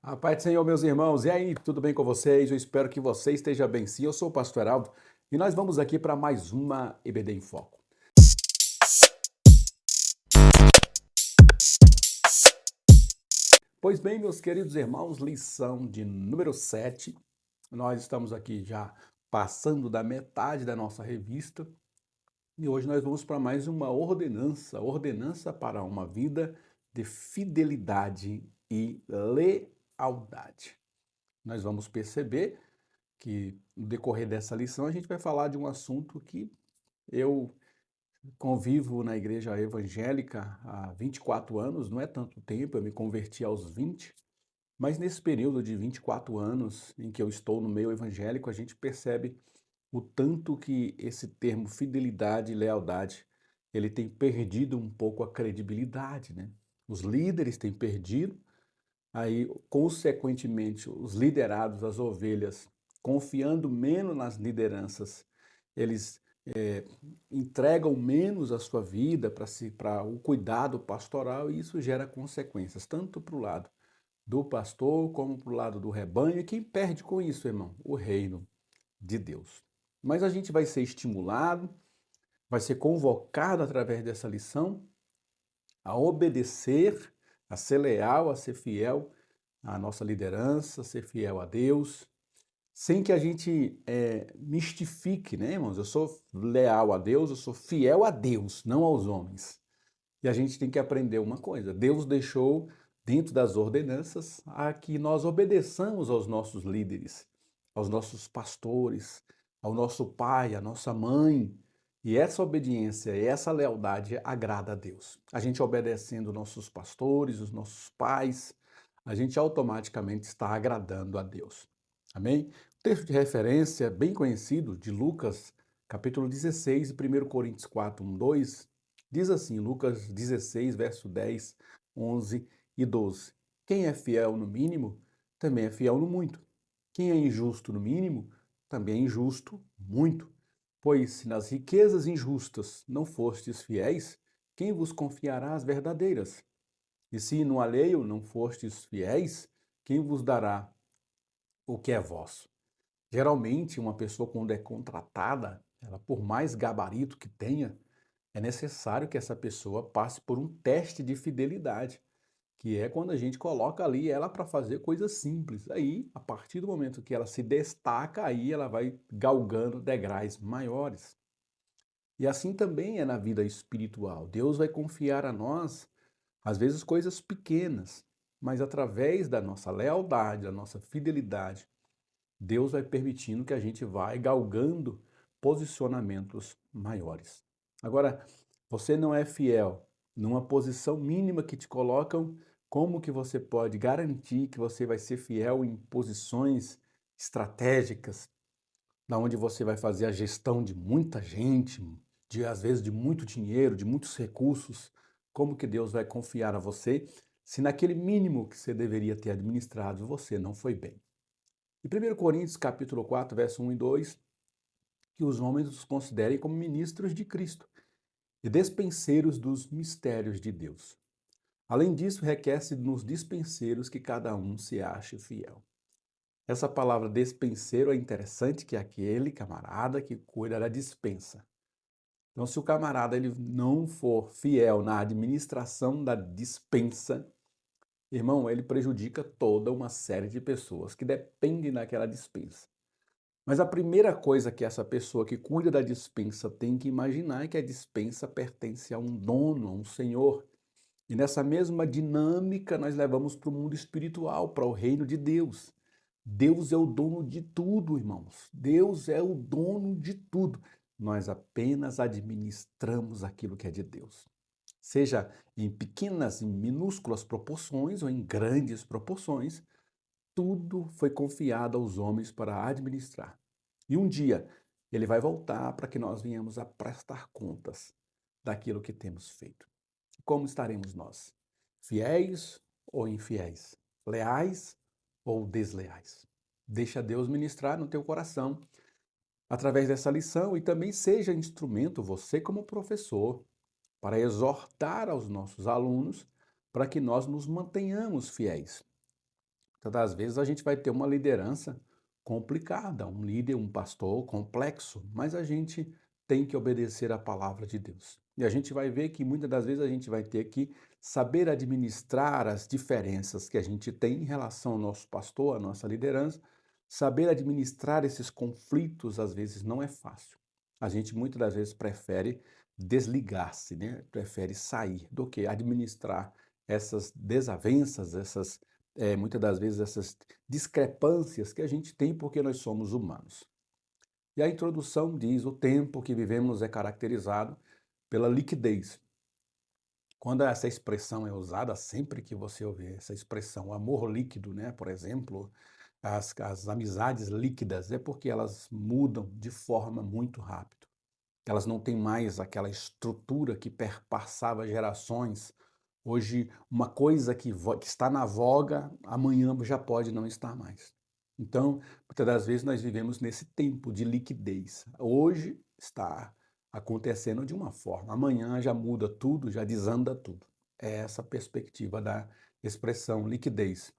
A paz do Senhor, meus irmãos. E aí, tudo bem com vocês? Eu espero que você esteja bem sim. Eu sou o pastor Heraldo e nós vamos aqui para mais uma EBD em Foco. Pois bem, meus queridos irmãos, lição de número 7. Nós estamos aqui já passando da metade da nossa revista e hoje nós vamos para mais uma ordenança para uma vida de fidelidade e lealdade. Nós vamos perceber que no decorrer dessa lição a gente vai falar de um assunto que eu convivo na igreja evangélica há 24 anos, não é tanto tempo, eu me converti aos 20, mas nesse período de 24 anos em que eu estou no meio evangélico, a gente percebe o tanto que esse termo fidelidade e lealdade, ele tem perdido um pouco a credibilidade, né? Os líderes têm perdido, aí, consequentemente, os liderados, as ovelhas, confiando menos nas lideranças, eles entregam menos a sua vida para o cuidado pastoral e isso gera consequências, tanto para o lado do pastor como para o lado do rebanho. E quem perde com isso, irmão? O reino de Deus. Mas a gente vai ser estimulado, vai ser convocado através dessa lição a obedecer, a ser leal, a ser fiel à nossa liderança, ser fiel a Deus, sem que a gente mistifique, né, irmãos? Eu sou leal a Deus, eu sou fiel a Deus, não aos homens. E a gente tem que aprender uma coisa: Deus deixou dentro das ordenanças a que nós obedeçamos aos nossos líderes, aos nossos pastores, ao nosso pai, à nossa mãe. E essa obediência e essa lealdade agrada a Deus. A gente obedecendo nossos pastores, os nossos pais, a gente automaticamente está agradando a Deus. Amém? O texto de referência bem conhecido de Lucas, capítulo 16 e 1 Coríntios 4, 1, 2, diz assim, Lucas 16, verso 10, 11 e 12. Quem é fiel no mínimo, também é fiel no muito. Quem é injusto no mínimo, também é injusto muito. Pois se nas riquezas injustas não fostes fiéis, quem vos confiará as verdadeiras? E se no alheio não fostes fiéis, quem vos dará o que é vosso? Geralmente, uma pessoa quando é contratada, ela por mais gabarito que tenha, é necessário que essa pessoa passe por um teste de fidelidade, que é quando a gente coloca ali ela para fazer coisas simples. Aí, a partir do momento que ela se destaca, aí ela vai galgando degraus maiores. E assim também é na vida espiritual. Deus vai confiar a nós, às vezes, coisas pequenas, mas através da nossa lealdade, da nossa fidelidade, Deus vai permitindo que a gente vá galgando posicionamentos maiores. Agora, você não é fiel numa posição mínima que te colocam, como que você pode garantir que você vai ser fiel em posições estratégicas, na onde você vai fazer a gestão de muita gente, de às vezes de muito dinheiro, de muitos recursos? Como que Deus vai confiar a você se naquele mínimo que você deveria ter administrado você não foi bem? Em 1 Coríntios, capítulo 4, verso 1 e 2, que os homens os considerem como ministros de Cristo e despenseiros dos mistérios de Deus. Além disso, requer-se nos dispenseiros que cada um se ache fiel. Essa palavra despenseiro é interessante, que é aquele camarada que cuida da dispensa. Então, se o camarada ele não for fiel na administração da dispensa, irmão, ele prejudica toda uma série de pessoas que dependem daquela dispensa. Mas a primeira coisa que essa pessoa que cuida da dispensa tem que imaginar é que a dispensa pertence a um dono, a um senhor. E nessa mesma dinâmica nós levamos para o mundo espiritual, para o reino de Deus. Deus é o dono de tudo, irmãos. Deus é o dono de tudo. Nós apenas administramos aquilo que é de Deus. Seja em pequenas, em minúsculas proporções ou em grandes proporções, tudo foi confiado aos homens para administrar. E um dia ele vai voltar para que nós venhamos a prestar contas daquilo que temos feito. Como estaremos nós? Fiéis ou infiéis? Leais ou desleais? Deixa Deus ministrar no teu coração através dessa lição e também seja instrumento, você como professor, para exortar aos nossos alunos para que nós nos mantenhamos fiéis. Muitas das vezes a gente vai ter uma liderança complicada, um líder, um pastor complexo, mas a gente tem que obedecer à palavra de Deus. E a gente vai ver que muitas das vezes a gente vai ter que saber administrar as diferenças que a gente tem em relação ao nosso pastor, à nossa liderança. Saber administrar esses conflitos às vezes não é fácil. A gente muitas das vezes prefere desligar-se, né? Prefere sair do que administrar essas desavenças, muitas das vezes essas discrepâncias que a gente tem porque nós somos humanos. E a introdução diz: o tempo que vivemos é caracterizado pela liquidez. Quando essa expressão é usada, sempre que você ouvir essa expressão, amor líquido, né? Por exemplo, as amizades líquidas, é porque elas mudam de forma muito rápido. Elas não têm mais aquela estrutura que perpassava gerações. Hoje, uma coisa que está na voga, amanhã já pode não estar mais. Então, muitas das vezes nós vivemos nesse tempo de liquidez. Hoje está acontecendo de uma forma, amanhã já muda tudo, já desanda tudo. É essa a perspectiva da expressão liquidez.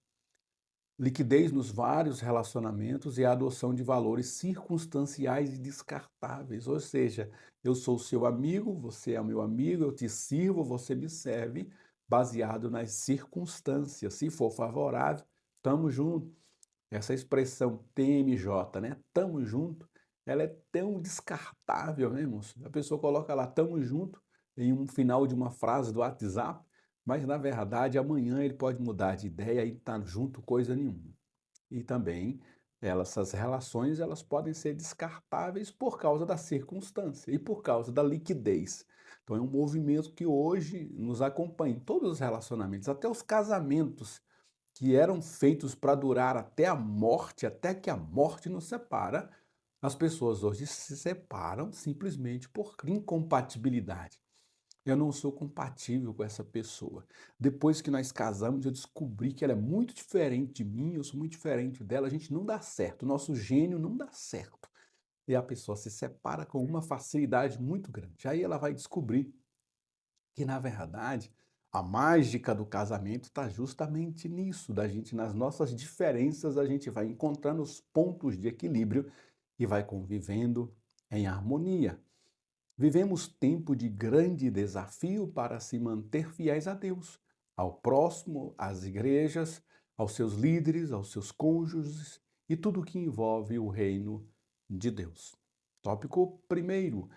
Liquidez nos vários relacionamentos e a adoção de valores circunstanciais e descartáveis, ou seja, eu sou seu amigo, você é meu amigo, eu te sirvo, você me serve, baseado nas circunstâncias. Se for favorável, tamo junto. Essa expressão TMJ, né? Tamo junto, ela é tão descartável, né, irmãos? A pessoa coloca lá tamo junto em um final de uma frase do WhatsApp, mas na verdade amanhã ele pode mudar de ideia e estar junto coisa nenhuma. E também essas relações elas podem ser descartáveis por causa da circunstância e por causa da liquidez. Então é um movimento que hoje nos acompanha em todos os relacionamentos, até os casamentos que eram feitos para durar até a morte, até que a morte nos separa, as pessoas hoje se separam simplesmente por incompatibilidade. Eu não sou compatível com essa pessoa. Depois que nós casamos, eu descobri que ela é muito diferente de mim, eu sou muito diferente dela, a gente não dá certo, o nosso gênio não dá certo. E a pessoa se separa com uma facilidade muito grande. Aí ela vai descobrir que, na verdade, a mágica do casamento está justamente nisso, da gente, nas nossas diferenças, a gente vai encontrando os pontos de equilíbrio e vai convivendo em harmonia. Vivemos tempo de grande desafio para se manter fiéis a Deus, ao próximo, às igrejas, aos seus líderes, aos seus cônjuges e tudo que envolve o reino de Deus. Tópico primeiro,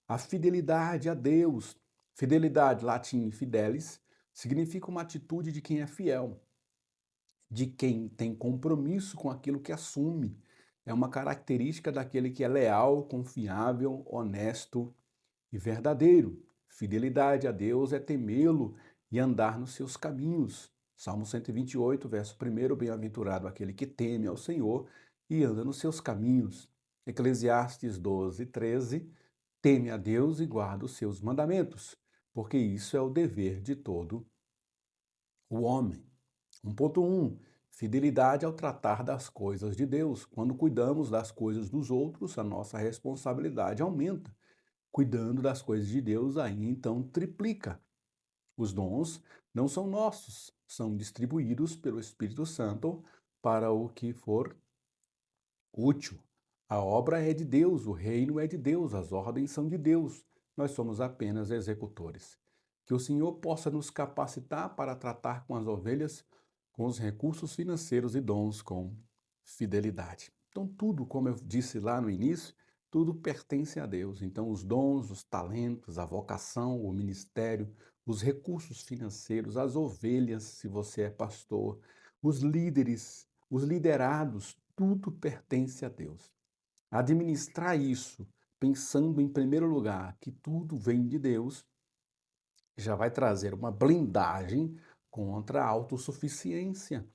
a fidelidade a Deus. Fidelidade, latim fidelis, significa uma atitude de quem é fiel, de quem tem compromisso com aquilo que assume. É uma característica daquele que é leal, confiável, honesto e verdadeiro. Fidelidade a Deus é temê-lo e andar nos seus caminhos. Salmo 128, verso 1, bem-aventurado aquele que teme ao Senhor e anda nos seus caminhos. Eclesiastes 12, 13, teme a Deus e guarda os seus mandamentos, porque isso é o dever de todo o homem. 1.1. Fidelidade ao tratar das coisas de Deus. Quando cuidamos das coisas dos outros, a nossa responsabilidade aumenta. Cuidando das coisas de Deus, aí então triplica. Os dons não são nossos, são distribuídos pelo Espírito Santo para o que for útil. A obra é de Deus, o reino é de Deus, as ordens são de Deus. Nós somos apenas executores. Que o Senhor possa nos capacitar para tratar com as ovelhas, com os recursos financeiros e dons com fidelidade. Então, tudo, como eu disse lá no início, tudo pertence a Deus. Então, os dons, os talentos, a vocação, o ministério, os recursos financeiros, as ovelhas, se você é pastor, os líderes, os liderados, tudo pertence a Deus. Administrar isso, pensando em primeiro lugar que tudo vem de Deus, já vai trazer uma blindagem contra a autossuficiência,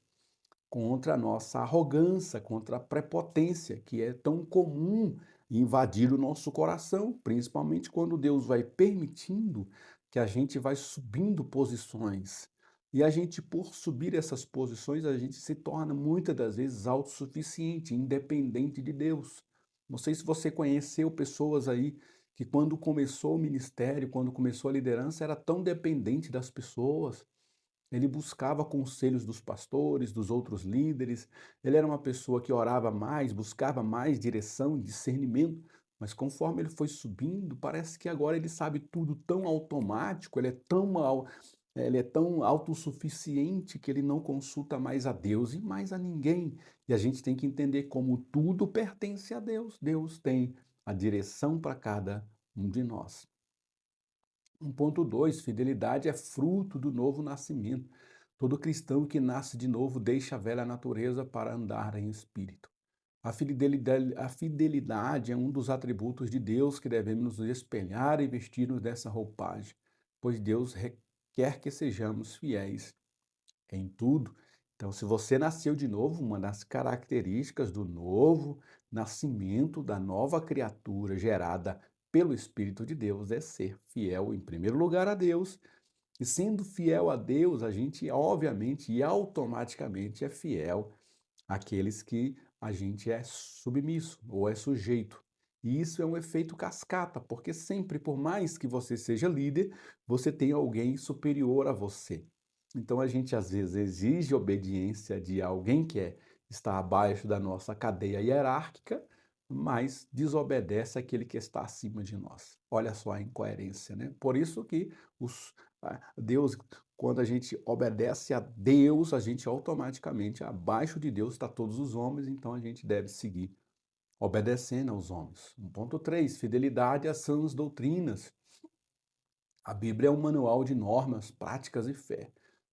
contra a nossa arrogância, contra a prepotência, que é tão comum invadir o nosso coração, principalmente quando Deus vai permitindo que a gente vai subindo posições. E a gente, por subir essas posições, a gente se torna muitas das vezes autossuficiente, independente de Deus. Não sei se você conheceu pessoas aí que quando começou o ministério, quando começou a liderança, era tão dependente das pessoas, ele buscava conselhos dos pastores, dos outros líderes, ele era uma pessoa que orava mais, buscava mais direção e discernimento, mas conforme ele foi subindo, parece que agora ele sabe tudo tão automático, ele é tão autossuficiente que ele não consulta mais a Deus e mais a ninguém. E a gente tem que entender como tudo pertence a Deus. Deus tem a direção para cada um de nós. 1.2, fidelidade é fruto do novo nascimento. Todo cristão que nasce de novo deixa a velha natureza para andar em espírito. A fidelidade é um dos atributos de Deus que devemos nos espelhar e vestir-nos dessa roupagem, pois Deus quer que sejamos fiéis em tudo. Então, se você nasceu de novo, uma das características do novo nascimento, da nova criatura gerada pelo Espírito de Deus é ser fiel, em primeiro lugar, a Deus. E sendo fiel a Deus, a gente, obviamente e automaticamente, é fiel àqueles que a gente é submisso ou é sujeito. E isso é um efeito cascata, porque sempre, por mais que você seja líder, você tem alguém superior a você. Então a gente às vezes exige obediência de alguém está abaixo da nossa cadeia hierárquica, mas desobedece aquele que está acima de nós. Olha só a incoerência, né? Por isso que Deus, quando a gente obedece a Deus, a gente automaticamente, abaixo de Deus está todos os homens, então a gente deve seguir obedecendo aos homens. 1.3, fidelidade às sãs doutrinas. A Bíblia é um manual de normas, práticas e fé.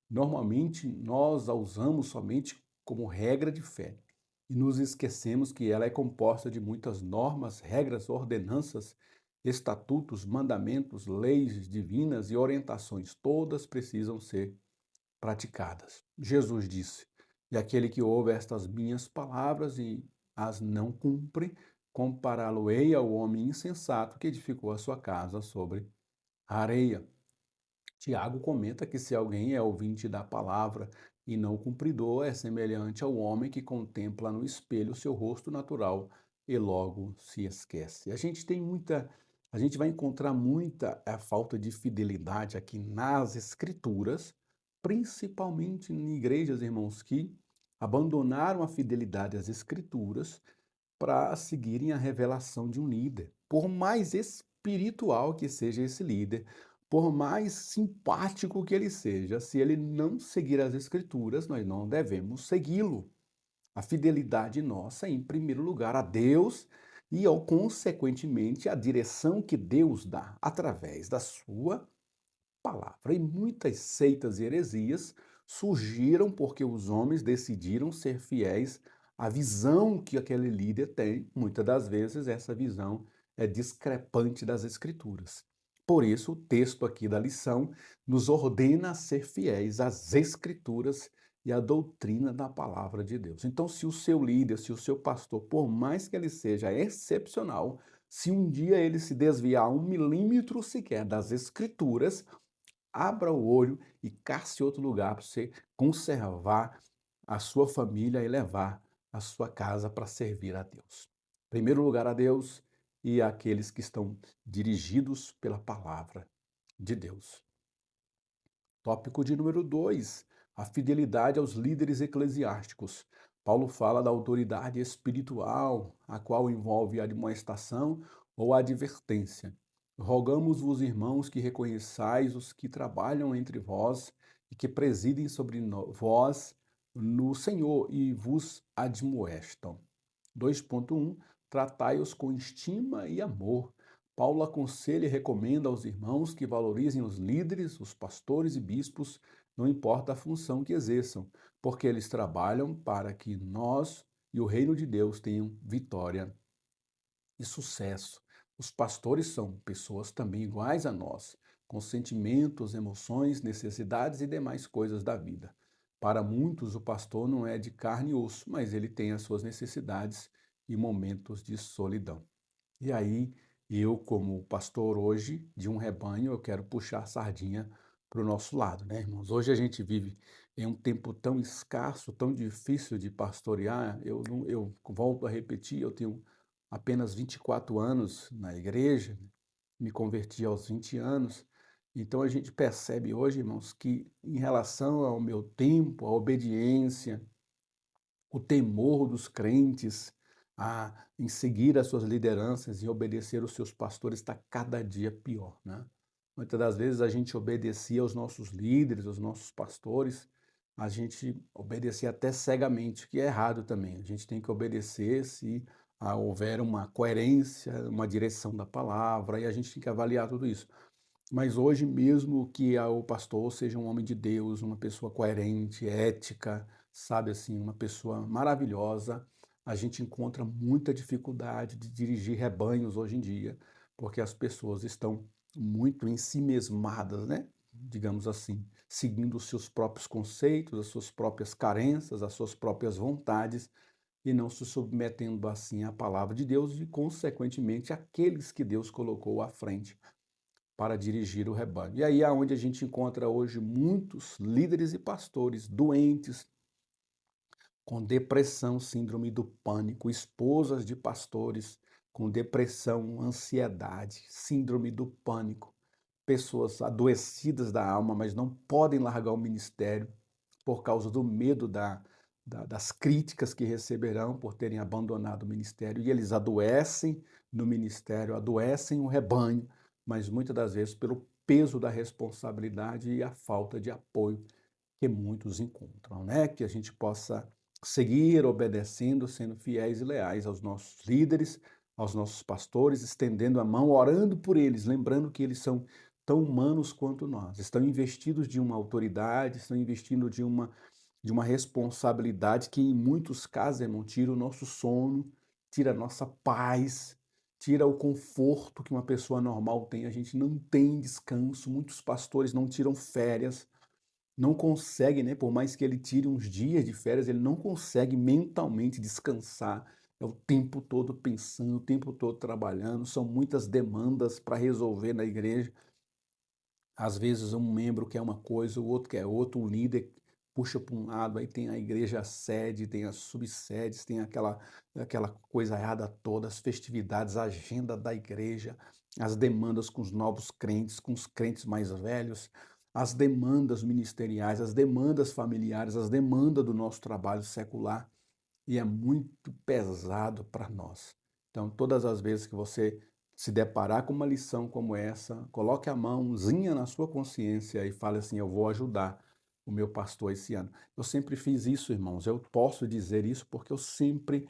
Normalmente, nós a usamos somente como regra de fé e nos esquecemos que ela é composta de muitas normas, regras, ordenanças, estatutos, mandamentos, leis divinas e orientações. Todas precisam ser praticadas. Jesus disse: "E aquele que ouve estas minhas palavras e as não cumpre, compará-lo-ei ao homem insensato que edificou a sua casa sobre a areia." Tiago comenta que se alguém é ouvinte da palavra e não cumpridor, é semelhante ao homem que contempla no espelho seu rosto natural e logo se esquece. A gente vai encontrar muita falta de fidelidade aqui nas escrituras, principalmente em igrejas, irmãos, que abandonaram a fidelidade às escrituras para seguirem a revelação de um líder. Por mais espiritual que seja esse líder, por mais simpático que ele seja, se ele não seguir as escrituras, nós não devemos segui-lo. A fidelidade nossa é, em primeiro lugar, a Deus e, consequentemente, a direção que Deus dá através da sua palavra. E muitas seitas e heresias surgiram porque os homens decidiram ser fiéis à visão que aquele líder tem. Muitas das vezes essa visão é discrepante das escrituras. Por isso, o texto aqui da lição nos ordena a ser fiéis às escrituras e à doutrina da palavra de Deus. Então, se o seu líder, se o seu pastor, por mais que ele seja excepcional, se um dia ele se desviar 1 milímetro sequer das escrituras, abra o olho e casse outro lugar para você conservar a sua família e levar a sua casa para servir a Deus. Em primeiro lugar, a Deus e àqueles que estão dirigidos pela palavra de Deus. Tópico de número 2, a fidelidade aos líderes eclesiásticos. Paulo fala da autoridade espiritual, a qual envolve a admoestação ou a advertência. Rogamos-vos, irmãos, que reconheçais os que trabalham entre vós e que presidem sobre vós no Senhor e vos admoestam. 2.1, tratai-os com estima e amor. Paulo aconselha e recomenda aos irmãos que valorizem os líderes, os pastores e bispos, não importa a função que exerçam, porque eles trabalham para que nós e o reino de Deus tenham vitória e sucesso. Os pastores são pessoas também iguais a nós, com sentimentos, emoções, necessidades e demais coisas da vida. Para muitos, o pastor não é de carne e osso, mas ele tem as suas necessidades e momentos de solidão. E aí, eu, como pastor hoje de um rebanho, eu quero puxar a sardinha para o nosso lado, né, irmãos? Hoje a gente vive em um tempo tão escasso, tão difícil de pastorear. Eu volto a repetir, eu tenho apenas 24 anos na igreja, me converti aos 20 anos, Então a gente percebe hoje, irmãos, que em relação ao meu tempo, a obediência, o temor dos crentes em seguir as suas lideranças e obedecer os seus pastores está cada dia pior, né? Muitas das vezes a gente obedecia aos nossos líderes, aos nossos pastores, a gente obedecia até cegamente, que é errado também. A gente tem que obedecer se houver uma coerência, uma direção da palavra, e a gente tem que avaliar tudo isso. Mas hoje mesmo que o pastor seja um homem de Deus, uma pessoa coerente, ética, sabe assim, uma pessoa maravilhosa, a gente encontra muita dificuldade de dirigir rebanhos hoje em dia, porque as pessoas estão muito ensimesmadas, né? Digamos assim, seguindo os seus próprios conceitos, as suas próprias carências, as suas próprias vontades e não se submetendo assim à palavra de Deus e, consequentemente, àqueles que Deus colocou à frente para dirigir o rebanho. E aí é onde a gente encontra hoje muitos líderes e pastores doentes, com depressão, síndrome do pânico, esposas de pastores com depressão, ansiedade, síndrome do pânico, pessoas adoecidas da alma, mas não podem largar o ministério por causa do medo das críticas que receberão por terem abandonado o ministério, e eles adoecem no ministério, adoecem o rebanho, mas muitas das vezes pelo peso da responsabilidade e a falta de apoio que muitos encontram, né? Que a gente possa seguir obedecendo, sendo fiéis e leais aos nossos líderes, aos nossos pastores, estendendo a mão, orando por eles, lembrando que eles são tão humanos quanto nós, estão investidos de uma autoridade, estão investindo de uma responsabilidade que, em muitos casos, irmão, tira o nosso sono, tira a nossa paz, tira o conforto que uma pessoa normal tem. A gente não tem descanso, muitos pastores não tiram férias, não consegue, né, por mais que ele tire uns dias de férias, ele não consegue mentalmente descansar. É o tempo todo pensando, o tempo todo trabalhando, são muitas demandas para resolver na igreja. Às vezes um membro quer uma coisa, o outro quer outra, um líder puxa para um lado, aí tem a igreja sede, tem as subsedes, tem aquela coisa errada toda, as festividades, a agenda da igreja, as demandas com os novos crentes, com os crentes mais velhos, as demandas ministeriais, as demandas familiares, as demandas do nosso trabalho secular, e é muito pesado para nós. Então, todas as vezes que você se deparar com uma lição como essa, coloque a mãozinha na sua consciência e fale assim: eu vou ajudar o meu pastor esse ano. Eu sempre fiz isso, irmãos. Eu posso dizer isso porque eu sempre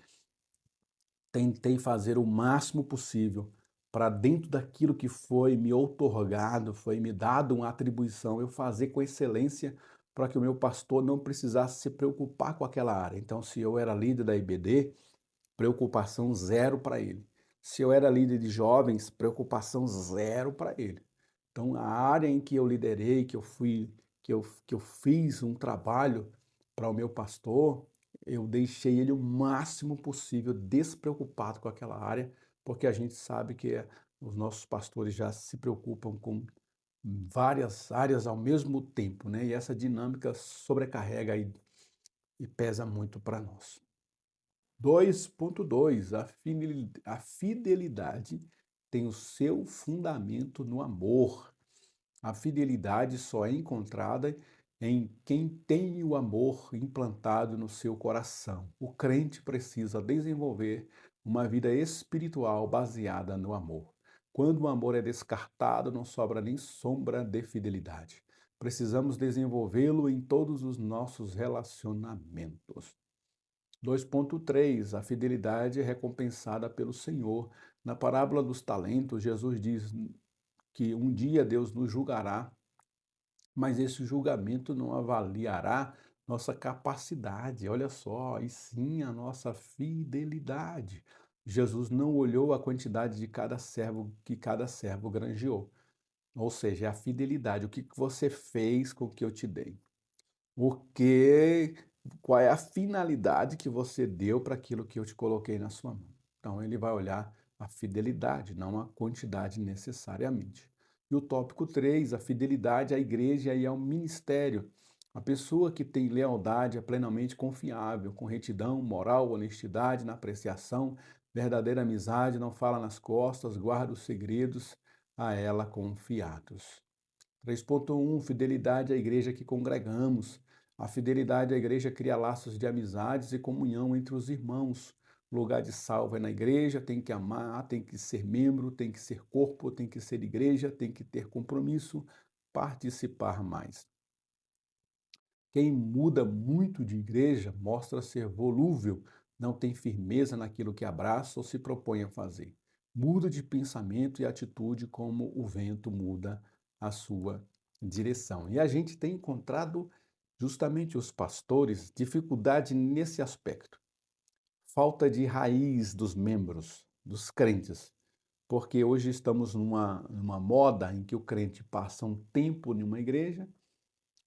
tentei fazer o máximo possível para, dentro daquilo que foi me outorgado, foi me dado uma atribuição, eu fazer com excelência para que o meu pastor não precisasse se preocupar com aquela área. Então, se eu era líder da IBD, preocupação zero para ele. Se eu era líder de jovens, preocupação zero para ele. Então, a área em que eu liderei, que eu fiz um trabalho para o meu pastor, eu deixei ele o máximo possível despreocupado com aquela área, porque a gente sabe que os nossos pastores já se preocupam com várias áreas ao mesmo tempo, né? E essa dinâmica sobrecarrega e pesa muito para nós. 2.2 A fidelidade tem o seu fundamento no amor. A fidelidade só é encontrada em quem tem o amor implantado no seu coração. O crente precisa desenvolver uma vida espiritual baseada no amor. Quando o amor é descartado, não sobra nem sombra de fidelidade. Precisamos desenvolvê-lo em todos os nossos relacionamentos. 2.3 A fidelidade é recompensada pelo Senhor. Na parábola dos talentos, Jesus diz que um dia Deus nos julgará, mas esse julgamento não avaliará nossa capacidade, olha só, e sim a nossa fidelidade. Jesus não olhou a quantidade de cada servo que cada servo granjeou, ou seja, é a fidelidade, o que você fez com o que eu te dei. O que, qual é a finalidade que você deu para aquilo que eu te coloquei na sua mão. Então ele vai olhar a fidelidade, não a quantidade necessariamente. E o tópico 3, a fidelidade à igreja e ao ministério. A pessoa que tem lealdade é plenamente confiável, com retidão, moral, honestidade na apreciação, verdadeira amizade, não fala nas costas, guarda os segredos a ela confiados. 3.1, fidelidade à igreja que congregamos. A fidelidade à igreja cria laços de amizades e comunhão entre os irmãos. O lugar de salvo é na igreja, tem que amar, tem que ser membro, tem que ser corpo, tem que ser igreja, tem que ter compromisso, participar mais. Quem muda muito de igreja mostra ser volúvel, não tem firmeza naquilo que abraça ou se propõe a fazer. Muda de pensamento e atitude como o vento muda a sua direção. E a gente tem encontrado justamente os pastores dificuldade nesse aspecto. Falta de raiz dos membros, dos crentes. Porque hoje estamos numa moda em que o crente passa um tempo em uma igreja,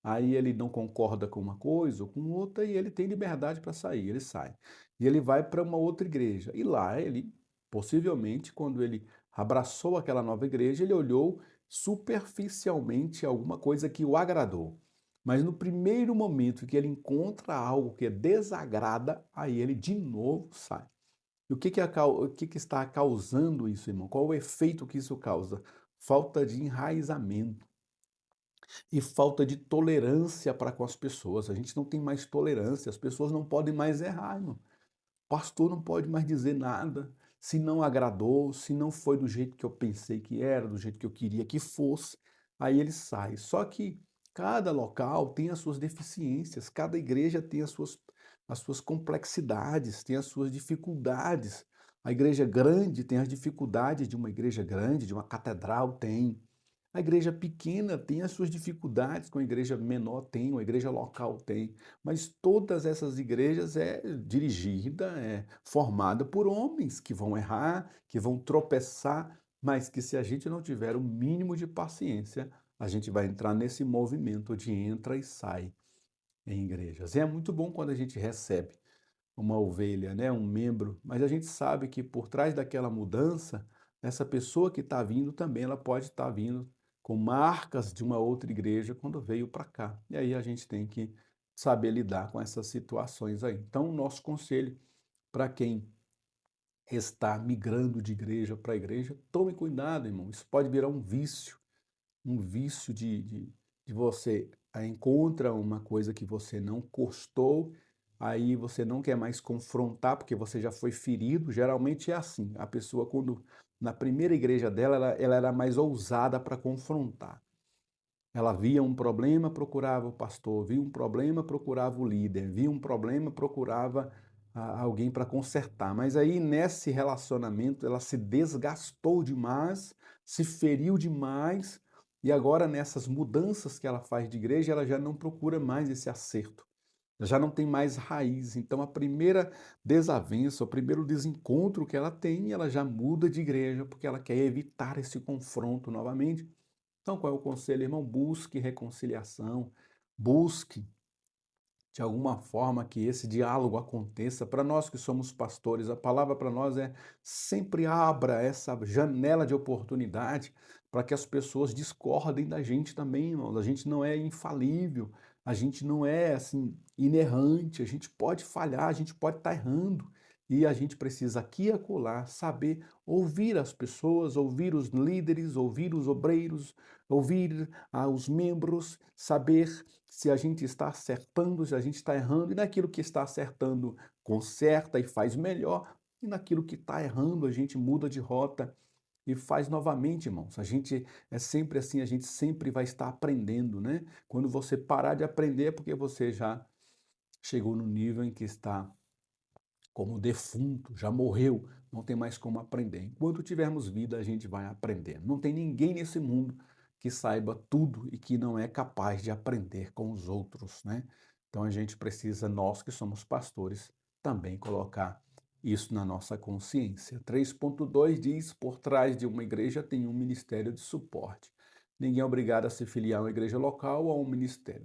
aí ele não concorda com uma coisa ou com outra e ele tem liberdade para sair, ele sai. E ele vai para uma outra igreja. E lá ele, possivelmente, quando ele abraçou aquela nova igreja, ele olhou superficialmente alguma coisa que o agradou. Mas no primeiro momento que ele encontra algo que desagrada, aí ele de novo sai. E o que está causando isso, irmão? Qual o efeito que isso causa? Falta de enraizamento e falta de tolerância para com as pessoas. A gente não tem mais tolerância, as pessoas não podem mais errar, irmão. O pastor não pode mais dizer nada. Se não agradou, se não foi do jeito que eu pensei que era, do jeito que eu queria que fosse, aí ele sai. Só que cada local tem as suas deficiências, cada igreja tem as suas complexidades, tem as suas dificuldades. A igreja grande tem as dificuldades de uma igreja grande, de uma catedral, tem. A igreja pequena tem as suas dificuldades, com a igreja menor tem, a igreja local tem, mas todas essas igrejas é dirigida, é formada por homens que vão errar, que vão tropeçar, mas que se a gente não tiver o mínimo de paciência, a gente vai entrar nesse movimento de entra e sai em igrejas. E é muito bom quando a gente recebe uma ovelha, né, um membro, mas a gente sabe que por trás daquela mudança, essa pessoa que está vindo também, ela pode estar vindo com marcas de uma outra igreja quando veio para cá. E aí a gente tem que saber lidar com essas situações aí. Então, o nosso conselho para quem está migrando de igreja para igreja, tome cuidado, irmão. Isso pode virar um vício de você encontra uma coisa que você não gostou, aí você não quer mais confrontar, porque você já foi ferido. Geralmente é assim, a pessoa quando na primeira igreja dela, ela era mais ousada para confrontar. Ela via um problema, procurava o pastor, via um problema, procurava o líder, via um problema, procurava alguém para consertar. Mas aí nesse relacionamento ela se desgastou demais, se feriu demais, e agora nessas mudanças que ela faz de igreja, ela já não procura mais esse acerto. Já não tem mais raiz. Então a primeira desavença, o primeiro desencontro que ela tem, ela já muda de igreja, porque ela quer evitar esse confronto novamente. Então, qual é o conselho, irmão? Busque reconciliação, busque de alguma forma que esse diálogo aconteça. Para nós que somos pastores, a palavra para nós é sempre abra essa janela de oportunidade para que as pessoas discordem da gente também, irmãos. A gente não é infalível, a gente não é assim inerrante, a gente pode falhar, a gente pode estar errando. E a gente precisa aqui e acolá saber ouvir as pessoas, ouvir os líderes, ouvir os obreiros, ouvir os membros, saber se a gente está acertando, se a gente está errando, e naquilo que está acertando, conserta e faz melhor, e naquilo que está errando, a gente muda de rota e faz novamente, irmãos. A gente é sempre assim, a gente sempre vai estar aprendendo, né? Quando você parar de aprender, é porque você já chegou no nível em que está como defunto, já morreu, não tem mais como aprender. Enquanto tivermos vida, a gente vai aprender. Não tem ninguém nesse mundo que saiba tudo e que não é capaz de aprender com os outros, né? Então a gente precisa, nós que somos pastores, também colocar isso na nossa consciência. 3.2 diz: por trás de uma igreja tem um ministério de suporte. Ninguém é obrigado a se filiar a uma igreja local ou a um ministério.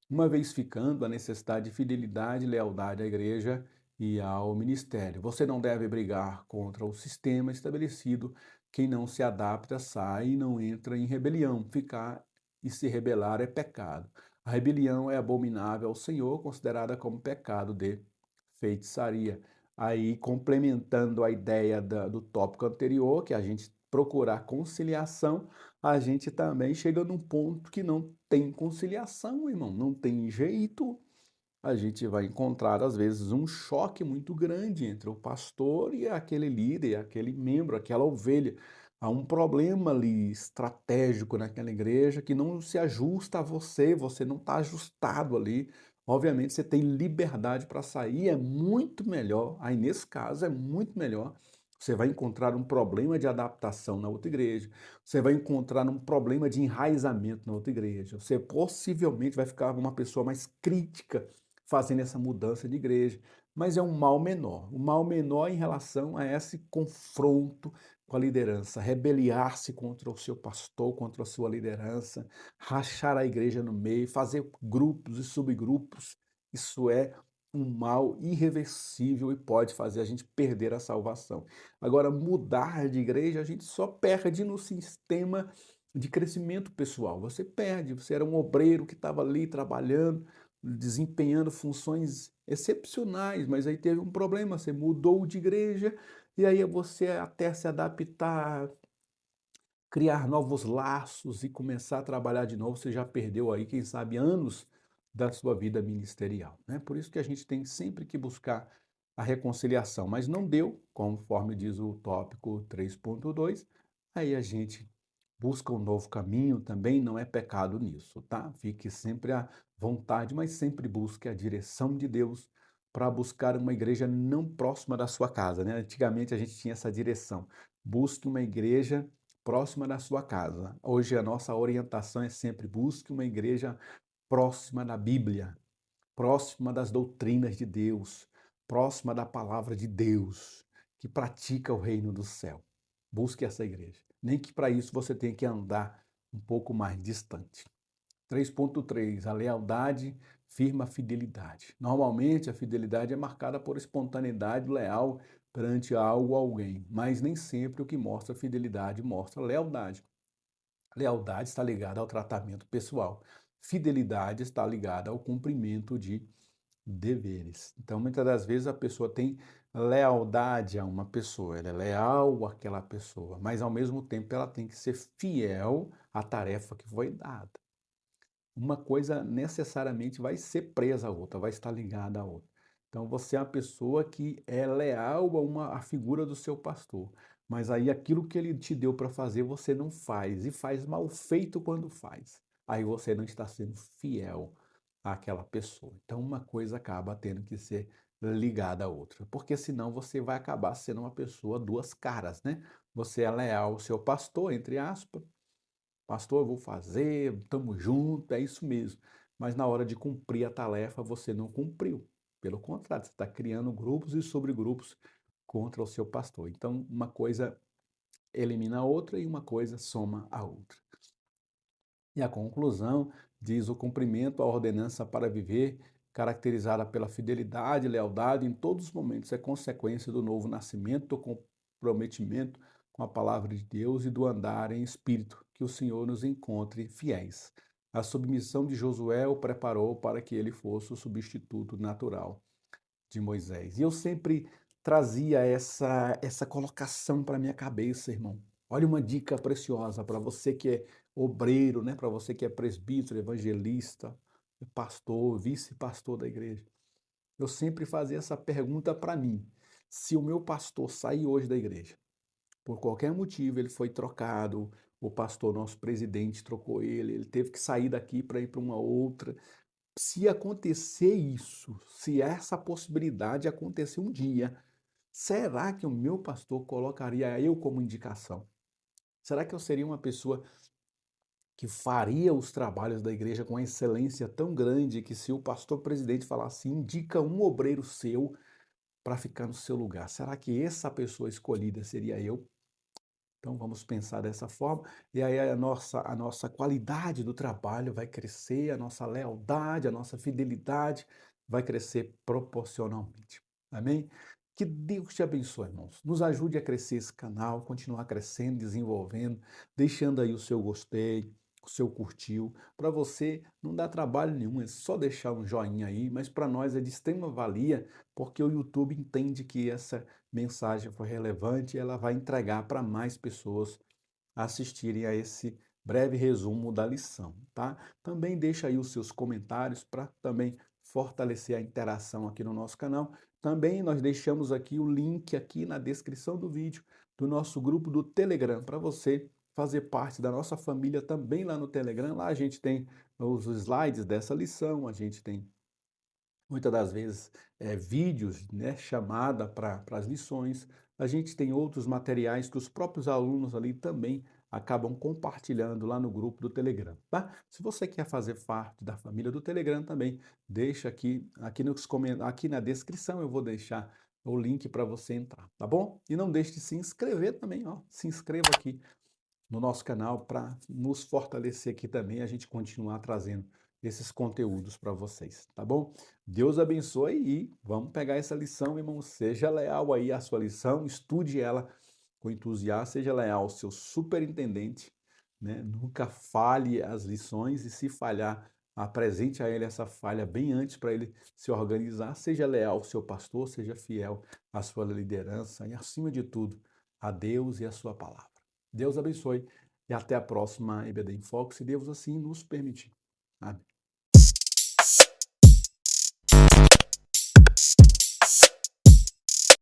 Uma vez ficando, a necessidade de fidelidade e lealdade à igreja e ao ministério. Você não deve brigar contra o sistema estabelecido. Quem não se adapta sai e não entra em rebelião. Ficar e se rebelar é pecado. A rebelião é abominável ao Senhor, considerada como pecado de feitiçaria. Aí, complementando a ideia do tópico anterior, que a gente procurar conciliação, a gente também chega num ponto que não tem conciliação, irmão, não tem jeito. A gente vai encontrar, às vezes, um choque muito grande entre o pastor e aquele líder, aquele membro, aquela ovelha. Há um problema ali estratégico naquela igreja que não se ajusta a você, você não está ajustado ali. Obviamente, você tem liberdade para sair, é muito melhor. Aí, nesse caso, é muito melhor. Você vai encontrar um problema de adaptação na outra igreja, você vai encontrar um problema de enraizamento na outra igreja, você possivelmente vai ficar uma pessoa mais crítica fazendo essa mudança de igreja, mas é um mal menor. O mal menor em relação a esse confronto com a liderança, rebeliar-se contra o seu pastor, contra a sua liderança, rachar a igreja no meio, fazer grupos e subgrupos. Isso é um mal irreversível e pode fazer a gente perder a salvação. Agora, mudar de igreja, a gente só perde no sistema de crescimento pessoal. Você perde, você era um obreiro que estava ali trabalhando, desempenhando funções excepcionais, mas aí teve um problema, você mudou de igreja e aí você até se adaptar, criar novos laços e começar a trabalhar de novo, você já perdeu aí, quem sabe, anos da sua vida ministerial, né? Por isso que a gente tem sempre que buscar a reconciliação, mas não deu, conforme diz o tópico 3.2, aí a gente busca um novo caminho, também não é pecado nisso, tá? Fique sempre à vontade, mas sempre busque a direção de Deus para buscar uma igreja não próxima da sua casa, né? Antigamente a gente tinha essa direção. Busque uma igreja próxima da sua casa. Hoje a nossa orientação é sempre busque uma igreja próxima da Bíblia, próxima das doutrinas de Deus, próxima da palavra de Deus, que pratica o reino do céu. Busque essa igreja. Nem que para isso você tenha que andar um pouco mais distante. 3.3, a lealdade firma a fidelidade. Normalmente a fidelidade é marcada por espontaneidade leal perante algo ou alguém, mas nem sempre o que mostra fidelidade mostra lealdade. Lealdade está ligada ao tratamento pessoal. Fidelidade está ligada ao cumprimento de deveres. Então, muitas das vezes a pessoa tem lealdade a uma pessoa, ela é leal àquela pessoa, mas ao mesmo tempo ela tem que ser fiel à tarefa que foi dada. Uma coisa necessariamente vai ser presa à outra, vai estar ligada à outra. Então você é uma pessoa que é leal à figura do seu pastor, mas aí aquilo que ele te deu para fazer você não faz, e faz mal feito quando faz. Aí você não está sendo fiel àquela pessoa. Então uma coisa acaba tendo que ser ligada à outra, porque senão você vai acabar sendo uma pessoa duas caras, né? Você é leal ao seu pastor, entre aspas, pastor, eu vou fazer, estamos juntos, é isso mesmo. Mas na hora de cumprir a tarefa, você não cumpriu. Pelo contrário, você está criando grupos e sobregrupos contra o seu pastor. Então, uma coisa elimina a outra e uma coisa soma a outra. E a conclusão diz o cumprimento à ordenança para viver, caracterizada pela fidelidade e lealdade em todos os momentos, é consequência do novo nascimento, do comprometimento com a palavra de Deus e do andar em espírito, que o Senhor nos encontre fiéis. A submissão de Josué o preparou para que ele fosse o substituto natural de Moisés. E eu sempre trazia essa colocação para minha cabeça, irmão. Olha uma dica preciosa para você que é obreiro, né? Para você que é presbítero, evangelista, pastor, vice-pastor da igreja. Eu sempre fazia essa pergunta para mim. Se o meu pastor sair hoje da igreja, por qualquer motivo ele foi trocado, o pastor, nosso presidente, trocou ele teve que sair daqui para ir para uma outra, se acontecer isso, se essa possibilidade acontecer um dia, será que o meu pastor colocaria eu como indicação? Será que eu seria uma pessoa que faria os trabalhos da igreja com excelência tão grande que se o pastor presidente falasse, indica um obreiro seu para ficar no seu lugar, será que essa pessoa escolhida seria eu? Então vamos pensar dessa forma, e aí a nossa qualidade do trabalho vai crescer, a nossa lealdade, a nossa fidelidade vai crescer proporcionalmente. Amém? Que Deus te abençoe, irmãos. Nos ajude a crescer esse canal, continuar crescendo, desenvolvendo, deixando aí o seu gostei, o seu curtiu. Para você não dá trabalho nenhum, é só deixar um joinha aí, mas para nós é de extrema valia, porque o YouTube entende que essa mensagem foi relevante e ela vai entregar para mais pessoas assistirem a esse breve resumo da lição, tá? Também deixa aí os seus comentários para também fortalecer a interação aqui no nosso canal. Também nós deixamos aqui o link aqui na descrição do vídeo do nosso grupo do Telegram para você fazer parte da nossa família também lá no Telegram. Lá a gente tem os slides dessa lição, a gente tem muitas das vezes, vídeos, né, chamada para as lições. A gente tem outros materiais que os próprios alunos ali também acabam compartilhando lá no grupo do Telegram, tá? Se você quer fazer parte da família do Telegram também, deixa aqui na descrição eu vou deixar o link para você entrar, tá bom? E não deixe de se inscrever também, ó, se inscreva aqui no nosso canal para nos fortalecer aqui também, a gente continuar trazendo esses conteúdos para vocês, tá bom? Deus abençoe e vamos pegar essa lição, irmão. Seja leal aí à sua lição, estude ela com entusiasmo, seja leal ao seu superintendente, né? Nunca falhe as lições e se falhar, apresente a ele essa falha bem antes para ele se organizar. Seja leal ao seu pastor, seja fiel à sua liderança e, acima de tudo, a Deus e a sua palavra. Deus abençoe e até a próxima EBD em Foco, se Deus assim nos permitir. Amém.